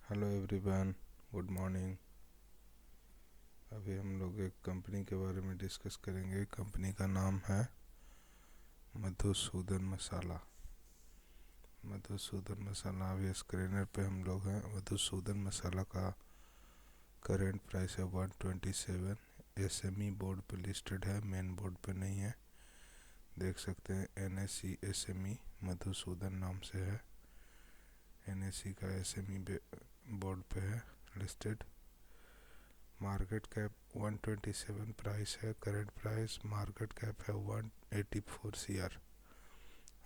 Hello everyone, good morning. अभी हम लोग एक कंपनी के बारे में डिस्कस करेंगे। कंपनी का नाम है मधुसूदन मसाला। मधुसूदन मसाला, अभी स्क्रीनर पे हम लोग हैं। मधुसूदन मसाला का करेंट प्राइस है 127। एसएमई बोर्ड पे लिस्टेड है, मेन बोर्ड पे नहीं है। देख सकते हैं एनएससी एसएमई मधुसूदन नाम से है। एनएससी का एसएमई बोर्ड पे है लिस्टेड। मार्केट कैप 127 प्राइस है। करंट प्राइस, मार्केट कैप है 184 सीआर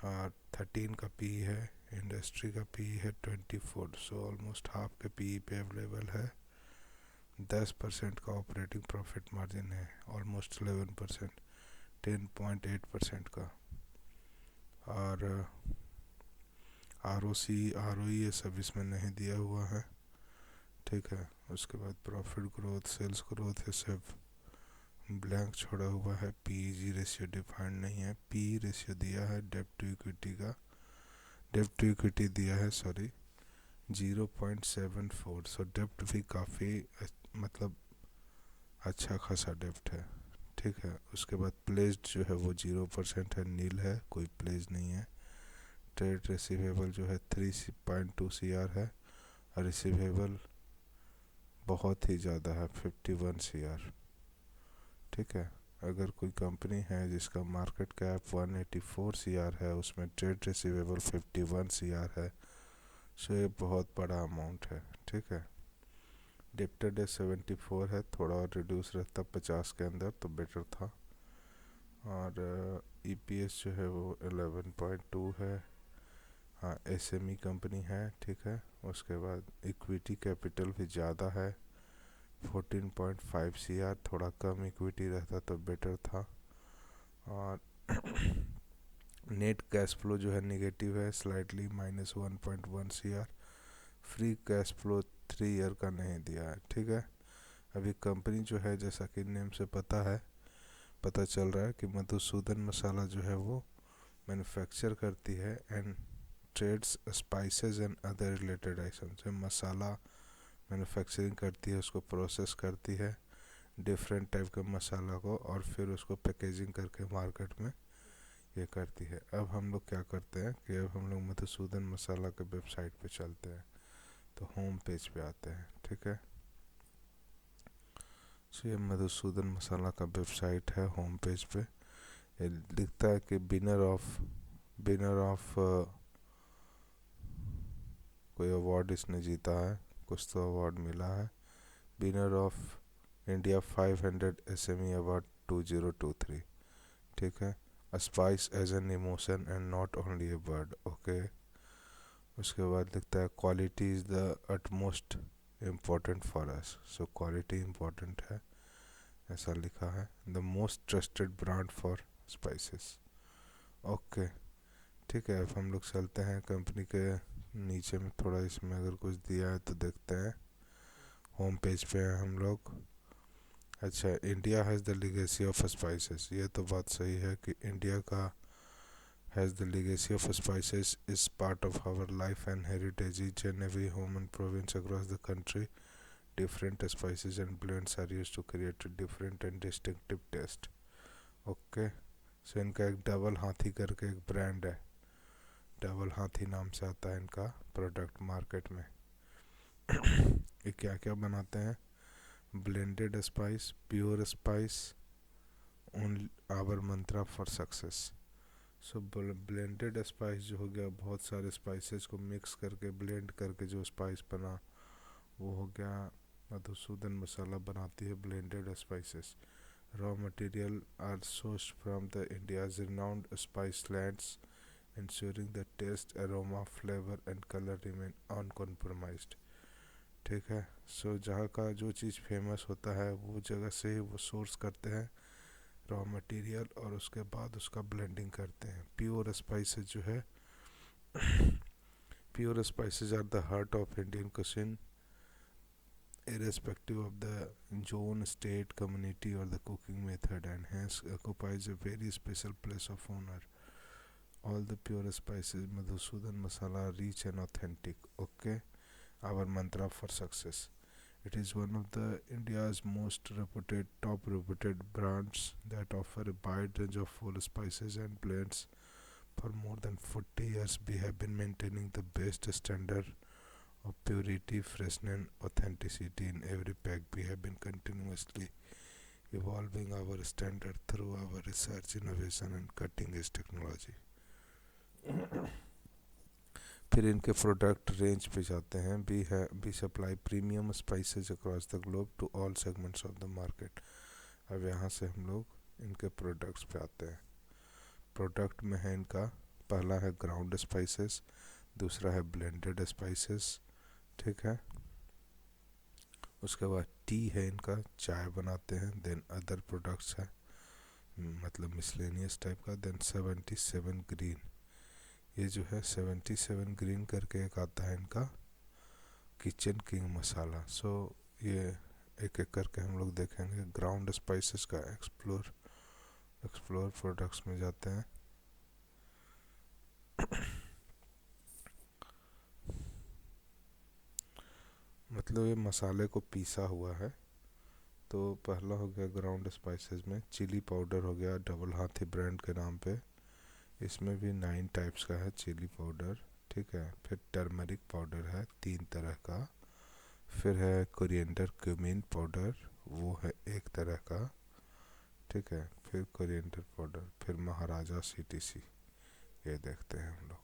और 13 का पी है। इंडस्ट्री का पी है 24, सो ऑलमोस्ट हाफ के पी पे अवेलेबल है। 10% का ऑपरेटिंग प्रॉफिट मार्जिन है, ऑलमोस्ट 11%, 10.8% का। और R O C R O ये सब इसमें नहीं दिया हुआ है, ठीक है। उसके बाद प्रॉफिट ग्रोथ, सेल्स ग्रोथ, ये सब ब्लैंक छोड़ा हुआ है। पीईजी रेशियो डिफाइंड नहीं है। पी रेशियो दिया है डेब्ट टू इक्विटी का, डेब्ट टू इक्विटी दिया है, सॉरी, 0.74। सो डेब्ट भी काफ़ी मतलब अच्छा खासा डेब्ट है, ठीक है। उसके बाद प्लेस्ड जो है वो 0% है, नील है, कोई प्लेज नहीं है। ट्रेड रिसीवेबल जो है 3.2 सीआर है और रिसीवेबल बहुत ही ज़्यादा है, 51 सीआर, ठीक है। अगर कोई कंपनी है जिसका मार्केट कैप 184 सीआर है, उसमें ट्रेड रिसीवेबल 51 सीआर है, सो ये बहुत बड़ा अमाउंट है, ठीक है। डेप्टर डे 74 है, थोड़ा और रिड्यूस रहता 50 के अंदर तो बेटर था। और ईपीएस जो है वो 11.2 है। हाँ, एसएमई कंपनी है, ठीक है। उसके बाद इक्विटी कैपिटल भी ज़्यादा है, 14.5 सीआर, थोड़ा कम इक्विटी रहता तो बेटर था। और नेट कैश फ्लो जो है निगेटिव है slightly, -1.1 CR. Free cash flow 3 year का नहीं दिया है, ठीक है। अभी कंपनी जो है, जैसा कि नेम से पता चल रहा है कि मधुसूदन मसाला जो है वो मैन्युफैक्चर करती है and trades spices and other related items. मसाला मैन्युफैक्चरिंग करती है, उसको प्रोसेस करती है डिफरेंट टाइप के मसाला को, और फिर उसको पैकेजिंग करके मार्केट में ये करती है। अब हम लोग क्या करते हैं कि अब हम लोग मधुसूदन मसाला के वेबसाइट पे चलते हैं, तो होम पेज पे आते हैं, ठीक है। सो ये मधुसूदन मसाला का वेबसाइट है। होम पेज पे ये लिखता है कि विनर ऑफ कोई अवार्ड इसने जीता है, कुछ तो अवार्ड मिला है। Winner of India 500 SME award 2023, ठीक है। Spice as an emotion and not only a word, okay. उसके बाद लिखता है quality is the utmost important for us, so quality important है, ऐसा लिखा है। The most trusted brand for spices, okay, ठीक है। अब हम लोग चलते हैं कंपनी के नीचे में, थोड़ा इसमें अगर कुछ दिया है तो देखते हैं। होम पेज पे हैं हम लोग। अच्छा, India has the legacy of spices, ये तो बात सही है कि इंडिया का has the legacy of spices is part of our life and heritage. Each and every home and province across the country, different spices and blends are used to create a different and distinctive taste. Okay, so इनका एक double हाथी करके एक brand है, double हाथी नाम से आता है इनका प्रोडक्ट मार्केट में। ये क्या क्या बनाते हैं? Blended spice, pure spice, only our mantra for success. So blended spice जो हो गया, बहुत सारे स्पाइसेस को मिक्स करके ब्लेंड करके जो स्पाइस बना वो हो गया। मधुसूदन मसाला बनाती है blended spices. Raw material are sourced from the India's renowned spice lands, ensuring the taste, aroma, flavor and color remain uncompromised, ठीक है। सो जहाँ का जो चीज़ फेमस होता है वो जगह से ही वो सोर्स करते हैं रॉ मटेरियल, और उसके बाद उसका ब्लेंडिंग करते हैं। प्योर स्पाइसेस जो है, pure spices are the heart of Indian cuisine, irrespective of the zone, state, community or the cooking method, and hence occupies a very special place of honor. All the pure spices Madhusudan masala are rich and authentic, okay. our mantra for success. It is one of the India's most reputed, top reputed brands that offer a wide range of full spices and blends. For more than 40 years, we have been maintaining the best standard of purity, freshness, and authenticity in every pack. We have been continuously evolving our standard through our research, innovation, and cutting edge technology. फिर इनके product range पे जाते हैं. We supply premium spices across the globe to all segments of the market. अब यहाँ से हम लोग इनके प्रोडक्ट्स पे आते हैं. प्रोडक्ट में है इनका, पहला है ग्राउंड स्पाइसेस, दूसरा है ब्लेंडेड स्पाइसेस, ठीक है. उसके बाद टी है इनका, चाय बनाते हैं. देन अदर प्रोडक्ट्स है, मतलब मिसलेनियस टाइप का. देन 77 ग्रीन, ये जो है 77 ग्रीन करके एक आता है इनका किचन किंग मसाला. सो ये एक एक करके हम लोग देखेंगे. ग्राउंड स्पाइसेस का एक्सप्लोर प्रोडक्ट्स में जाते हैं. मतलब ये मसाले को पीसा हुआ है. तो पहला हो गया ग्राउंड स्पाइसेस में चिली पाउडर हो गया, डबल हाथी ब्रांड के नाम पे. इसमें भी 9 टाइप्स का है चिली पाउडर, ठीक है. फिर टर्मरिक पाउडर है 3 तरह का. फिर है कोरिएंडर क्यूमिन पाउडर, वो है एक तरह का, ठीक है. फिर कोरिएंडर पाउडर. फिर महाराजा सीटीसी, ये देखते हैं हम लोग.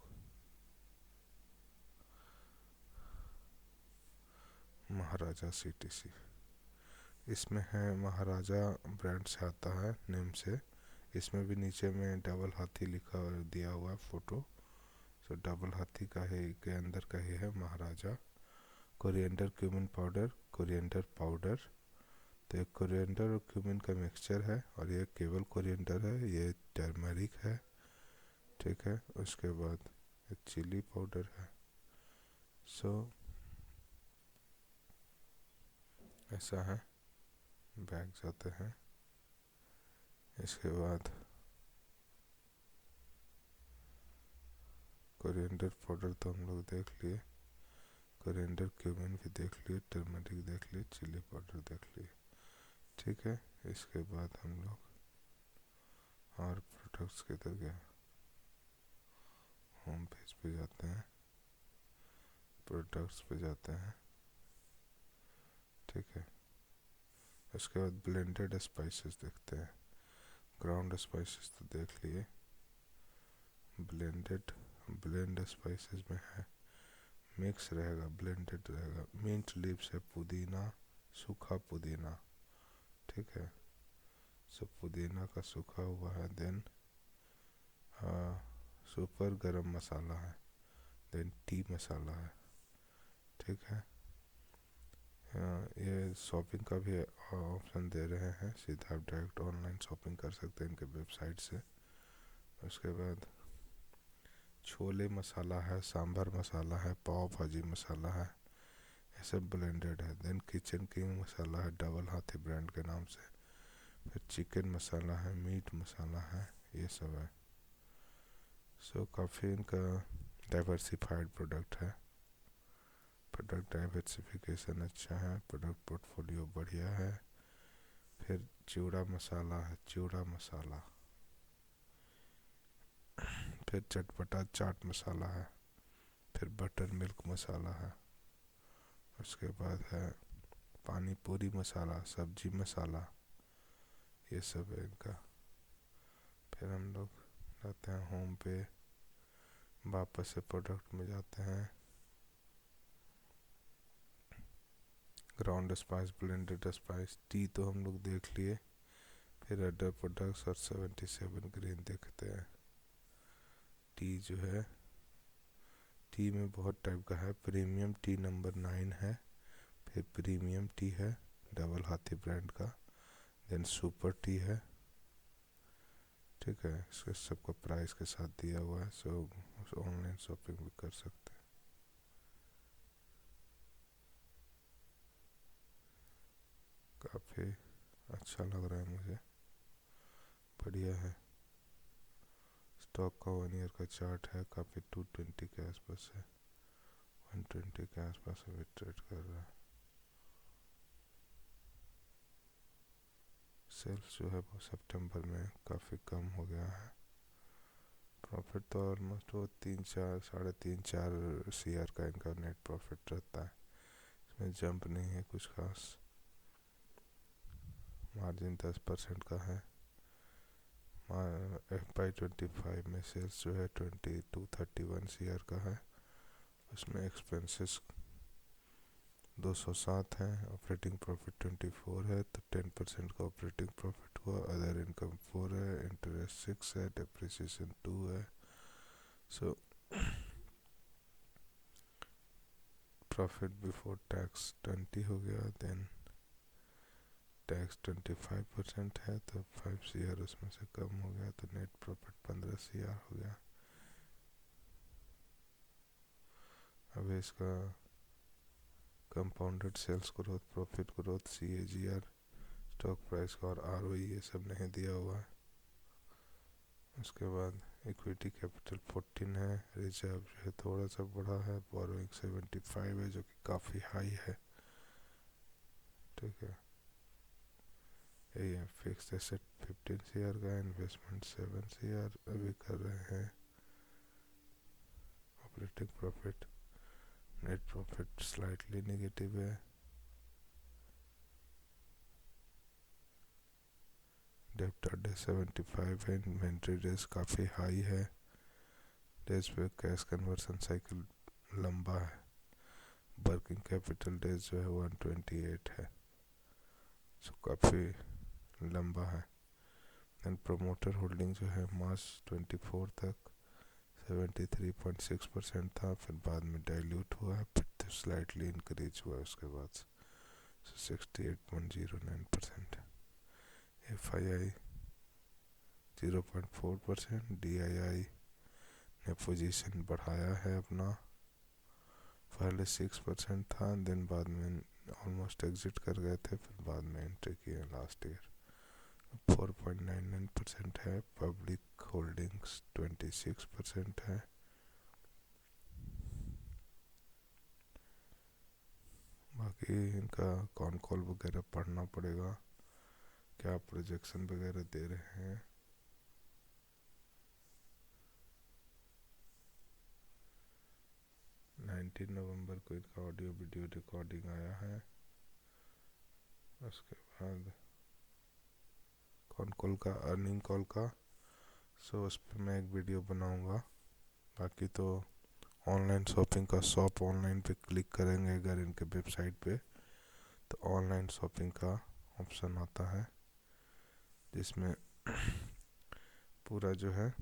महाराजा सीटीसी, इसमें है महाराजा ब्रांड से आता है नेम से. इसमें भी नीचे में डबल हाथी लिखा दिया हुआ है फोटो. सो डबल हाथी का है के अंदर का ही है महाराजा. Coriander cumin powder, coriander powder. तो एक कोरिएंडर और क्यूमिन का मिक्सचर है, और ये केवल कोरिएंडर है. ये टर्मरिक है, ठीक है. उसके बाद चिली पाउडर है. सो ऐसा है. बैग जाते हैं. इसके बाद कोरिएंडर पाउडर तो हम लोग देख लिए, कोरिएंडर क्यूमिन भी देख लिए, टर्मरिक देख लिए, चिली पाउडर देख लिए, ठीक है. इसके बाद हम लोग और प्रोडक्ट्स किधर गए, होम पेज पे जाते हैं, प्रोडक्ट्स पे जाते हैं, ठीक है. उसके बाद ब्लेंडेड स्पाइसेस देखते हैं. ग्राउंड स्पाइसेस तो देख लिए. ब्लेंड स्पाइसेस में है, मिक्स रहेगा, ब्लेंडेड रहेगा. मिंट लीव्स है, पुदीना, सूखा पुदीना, ठीक है. सब पुदीना का सूखा हुआ है. देन सुपर गरम मसाला है. देन टी मसाला है, ठीक है. ये शॉपिंग का भी ऑप्शन दे रहे हैं. सीधा आप डायरेक्ट ऑनलाइन शॉपिंग कर सकते हैं इनके वेबसाइट से. उसके बाद छोले मसाला है, सांभर मसाला है, पाव भाजी मसाला है, ये सब ब्लेंडेड है. देन किचन किंग मसाला है, डबल हाथी ब्रांड के नाम से. फिर चिकन मसाला है, मीट मसाला है, ये सब है. सो काफ़ी इनका डाइवर्सिफाइड प्रोडक्ट है. प्रोडक्ट डाइवर्सिफिकेशन अच्छा है, प्रोडक्ट पोर्टफोलियो बढ़िया है. फिर चिवड़ा मसाला है, चिवड़ा मसाला. फिर चटपटा चाट मसाला है. फिर बटर मिल्क मसाला है. उसके बाद है पानी पूरी मसाला, सब्जी मसाला, ये सब है इनका. फिर हम लोग जाते हैं होम पे, वापस से प्रोडक्ट में जाते हैं. Ground spice, blended spice, T तो हम लोग देख लिए. फिर अदर प्रोडक्ट्स और 77 ग्रीन देखते हैं. टी जो है, टी में बहुत टाइप का है. प्रीमियम टी नंबर 9 है. फिर प्रीमियम टी है डबल हाथी ब्रांड का. देन सुपर टी है, ठीक है. इसके सबका प्राइस के साथ दिया हुआ है. सो ऑनलाइन शॉपिंग भी कर सकते हैं. काफ़ी अच्छा लग रहा है मुझे, बढ़िया है. स्टॉक का 1 ईयर का चार्ट है, काफ़ी 220 के आसपास है. 120 के आसपास अभी ट्रेड कर रहा है। सेल्स जो है वो सितंबर में काफ़ी कम हो गया है। प्रॉफिट तो ऑलमोस्ट वो 3-4 3.5-4 CR का इनका नेट प्रॉफिट रहता है, इसमें जंप नहीं है कुछ खास। मार्जिन 10% का है। FY25 में सेल्स जो है 22-31 CR का है, उसमें एक्सपेंसेस 207 है, ऑपरेटिंग प्रॉफिट 24 है, तो 10% का ऑपरेटिंग प्रॉफिट हुआ। अदर इनकम 4 है, इंटरेस्ट 6 है, डेप्रिसिएशन 2 है। सो प्रॉफिट बिफोर टैक्स 20 हो गया, देन टैक्स 25% है, तो 5 CR उसमें से कम हो गया, तो नेट प्रॉफिट 15 CR हो गया। अब इसका compounded sales growth, profit growth, CAGR, stock price का और ROE ये सब नहीं दिया हुआ है। उसके बाद इक्विटी कैपिटल 14 है, रिजर्व जो है थोड़ा सा बढ़ा है, बोरोइंग 75 है जो कि काफ़ी हाई है। ठीक है, यही है। फिक्स एसेट 15 CR का, इन्वेस्टमेंट 7 CR अभी कर रहे हैं। Operating profit, net profit slightly negative है। डेब्टर डे 75 है, इन्वेंट्री डेज काफ़ी हाई है, डेज पे कैश कन्वर्सन साइकिल लंबा है। वर्किंग कैपिटल डेज जो है 128 है, जो काफ़ी लंबा है। एंड प्रोमोटर होल्डिंग जो है मार्च 24 तक 73.6% था, फिर बाद में डाइल्यूट हुआ है, फिर स्लाइटली इंक्रीज हुआ उसके बाद 68.09%। FII 0.4%। DII ने पोजीशन बढ़ाया है अपना, पहले 6% था, दिन बाद में ऑलमोस्ट एग्जिट कर गए थे, फिर बाद में एंट्री किए लास्ट ईयर। 4.99% है। पब्लिक होल्डिंग्स 26% है। बाकी इनका कॉन कॉल वगैरह पढ़ना पड़ेगा, क्या प्रोजेक्शन वगैरह दे रहे हैं। नवंबर को इनका ऑडियो वीडियो रिकॉर्डिंग आया है। उसके बाद कॉन कॉल का, अर्निंग कॉल का, सो उस पर मैं एक वीडियो बनाऊंगा। बाकी तो ऑनलाइन शॉपिंग का शॉप ऑनलाइन पे क्लिक करेंगे अगर इनके वेबसाइट पे, तो ऑनलाइन शॉपिंग का ऑप्शन आता है, जिसमें पूरा जो है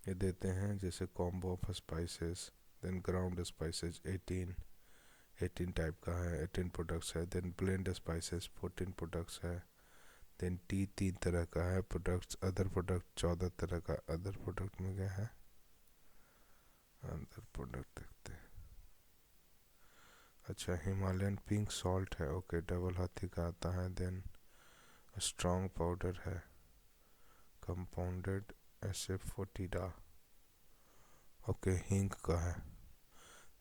ये देते हैं, जैसे combo of spices, then ground spices 18 type का है, 18 प्रोडक्ट्स है। देन ब्लेंड स्पाइसेस 14 प्रोडक्ट्स है। देन टी 3 तरह का है प्रोडक्ट्स। अदर प्रोडक्ट 14 तरह का अदर प्रोडक्ट में गया है। अदर प्रोडक्ट देखते हैं। अच्छा, हिमालयन पिंक सॉल्ट है, ओके, डबल हाथी का आता है। देन स्ट्रॉन्ग पाउडर है, कंपाउंडेड SF40डा, ओके, हींग का है।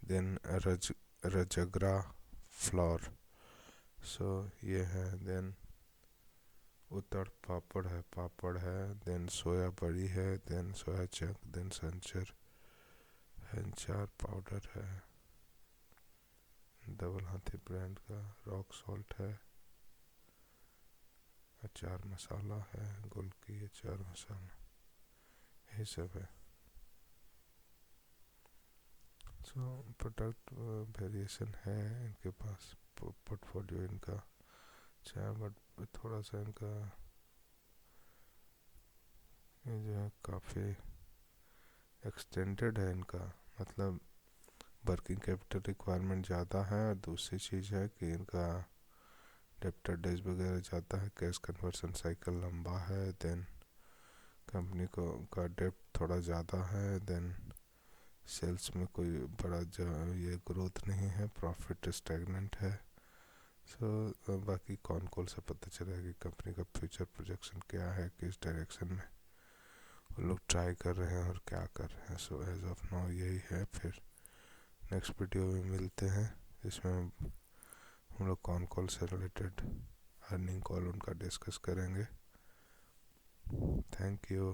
देन रजग्रा फ्लोर, सो ये है। देन उतड़ पापड़ है। देन सोया बड़ी है। Then soya chunk. देन संचर हंचार पाउडर है, डबल हाथी ब्रांड का। रॉक सॉल्ट है, अचार मसाला है, गोलकी अचार मसाला, यही सब है। सो प्रोडक्ट वेरिएशन है इनके पास, पोर्टफोलियो इनका अच्छा है, बट थोड़ा सा इनका ये जो है काफ़ी एक्सटेंडेड है इनका, मतलब वर्किंग कैपिटल रिक्वायरमेंट ज़्यादा है, और दूसरी चीज़ है कि इनका डेप्टर डेज वगैरह ज़्यादा है, कैश कन्वर्सन साइकिल लंबा है। देन कंपनी को का डेप्ट थोड़ा ज़्यादा है। देन सेल्स में कोई बड़ा ये ग्रोथ नहीं है, प्रॉफिट स्टैग्नेंट है। सो बाकी कौन कौन से पता चलेगा कि कंपनी का फ्यूचर प्रोजेक्शन क्या है, किस डायरेक्शन में वो लोग ट्राई कर रहे हैं और क्या कर रहे हैं। सो एज ऑफ नाउ यही है। फिर नेक्स्ट वीडियो में मिलते हैं, इसमें हम लोग कौन कॉल से रिलेटेड अर्निंग कॉल उनका डिस्कस करेंगे। Thank you.